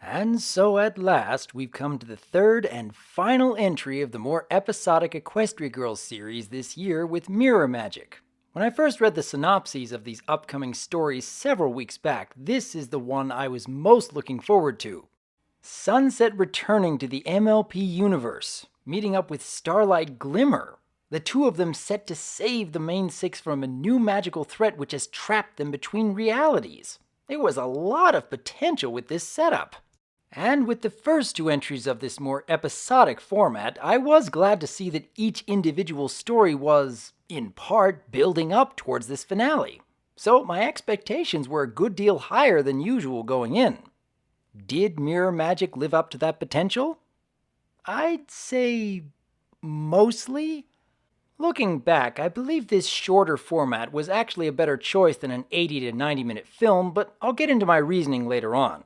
And so at last, we've come to the third and final entry of the more episodic Equestria Girls series this year with Mirror Magic. When I first read the synopses of these upcoming stories several weeks back, this is the one I was most looking forward to. Sunset returning to the MLP universe, meeting up with Starlight Glimmer, the two of them set to save the main six from a new magical threat which has trapped them between realities. There was a lot of potential with this setup. And with the first two entries of this more episodic format, I was glad to see that each individual story was, in part, building up towards this finale. So my expectations were a good deal higher than usual going in. Did Mirror Magic live up to that potential? I'd say mostly. Looking back, I believe this shorter format was actually a better choice than an 80 to 90 minute film, but I'll get into my reasoning later on.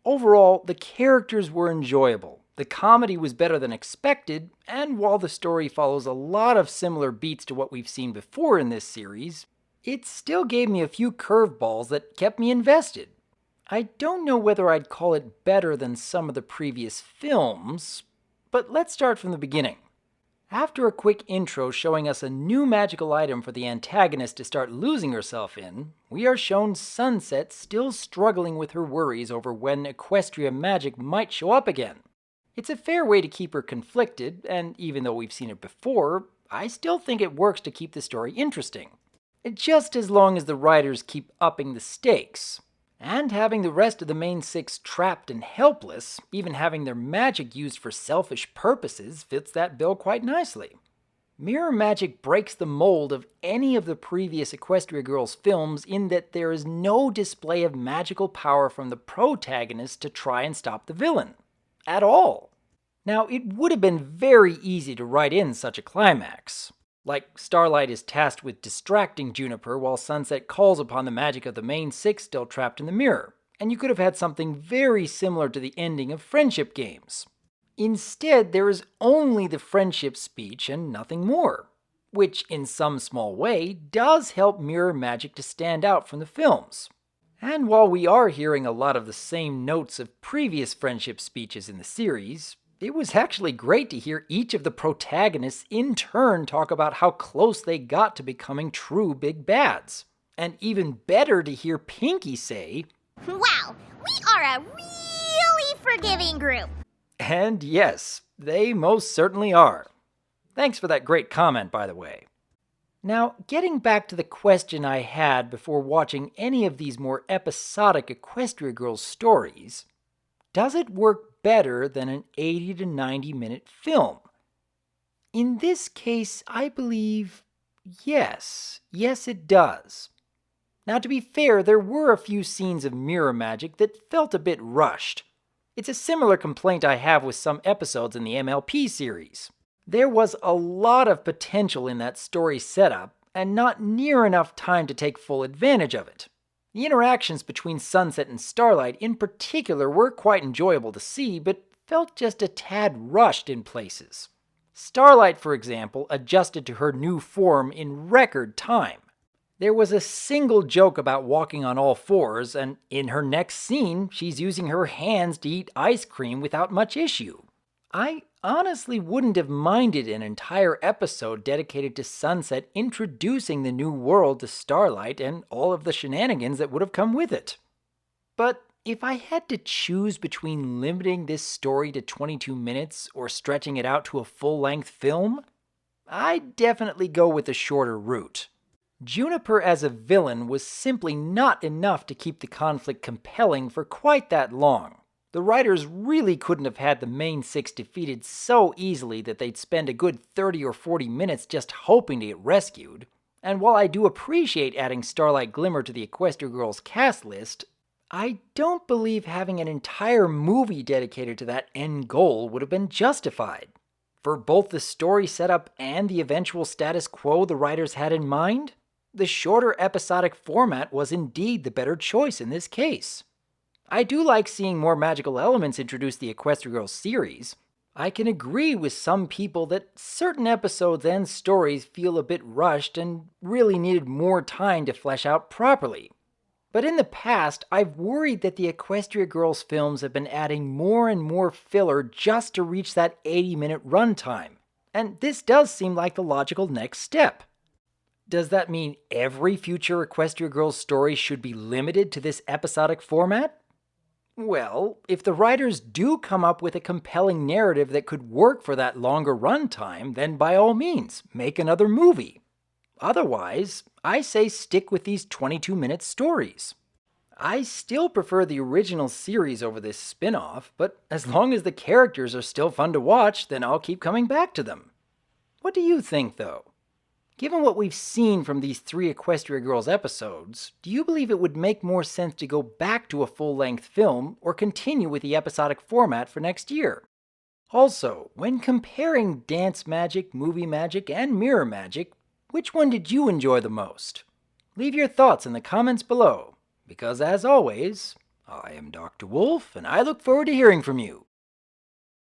Overall, the characters were enjoyable, the comedy was better than expected, and while the story follows a lot of similar beats to what we've seen before in this series, it still gave me a few curveballs that kept me invested. I don't know whether I'd call it better than some of the previous films, but let's start from the beginning. After a quick intro showing us a new magical item for the antagonist to start losing herself in, we are shown Sunset still struggling with her worries over when Equestria magic might show up again. It's a fair way to keep her conflicted, and even though we've seen it before, I still think it works to keep the story interesting. Just as long as the writers keep upping the stakes. And having the rest of the main six trapped and helpless, even having their magic used for selfish purposes, fits that bill quite nicely. Mirror Magic breaks the mold of any of the previous Equestria Girls films in that there is no display of magical power from the protagonist to try and stop the villain. At all. Now, it would have been very easy to write in such a climax. Like Starlight is tasked with distracting Juniper while Sunset calls upon the magic of the main six still trapped in the mirror, and you could have had something very similar to the ending of Friendship Games. Instead, there is only the friendship speech and nothing more, which in some small way does help Mirror Magic to stand out from the films. And while we are hearing a lot of the same notes of previous friendship speeches in the series, it was actually great to hear each of the protagonists in turn talk about how close they got to becoming true big bads. And even better to hear Pinky say, "Wow, we are a really forgiving group." And yes, they most certainly are. Thanks for that great comment, by the way. Now, getting back to the question I had before watching any of these more episodic Equestria Girls stories, does it work better than an 80 to 90 minute film? In this case, I believe yes. Yes, it does. Now, to be fair, there were a few scenes of mirror magic that felt a bit rushed. It's a similar complaint I have with some episodes in the MLP series. There was a lot of potential in that story setup, and not near enough time to take full advantage of it. The interactions between Sunset and Starlight in particular were quite enjoyable to see, but felt just a tad rushed in places. Starlight, for example, adjusted to her new form in record time. There was a single joke about walking on all fours, and in her next scene, she's using her hands to eat ice cream without much issue. I honestly wouldn't have minded an entire episode dedicated to Sunset introducing the new world to Starlight and all of the shenanigans that would have come with it. But if I had to choose between limiting this story to 22 minutes or stretching it out to a full-length film, I'd definitely go with the shorter route. Juniper as a villain was simply not enough to keep the conflict compelling for quite that long. The writers really couldn't have had the main six defeated so easily that they'd spend a good 30 or 40 minutes just hoping to get rescued. And while I do appreciate adding Starlight Glimmer to the Equestria Girls cast list, I don't believe having an entire movie dedicated to that end goal would have been justified. For both the story setup and the eventual status quo the writers had in mind, the shorter episodic format was indeed the better choice in this case. I do like seeing more magical elements introduce the Equestria Girls series. I can agree with some people that certain episodes and stories feel a bit rushed and really needed more time to flesh out properly. But in the past, I've worried that the Equestria Girls films have been adding more and more filler just to reach that 80-minute runtime. And this does seem like the logical next step. Does that mean every future Equestria Girls story should be limited to this episodic format? Well, if the writers do come up with a compelling narrative that could work for that longer runtime, then by all means, make another movie. Otherwise, I say stick with these 22-minute stories. I still prefer the original series over this spin-off, but as long as the characters are still fun to watch, then I'll keep coming back to them. What do you think, though? Given what we've seen from these 3 Equestria Girls episodes, do you believe it would make more sense to go back to a full-length film or continue with the episodic format for next year? Also, when comparing dance magic, movie magic, and mirror magic, which one did you enjoy the most? Leave your thoughts in the comments below, because as always, I am Dr. Wolf, and I look forward to hearing from you.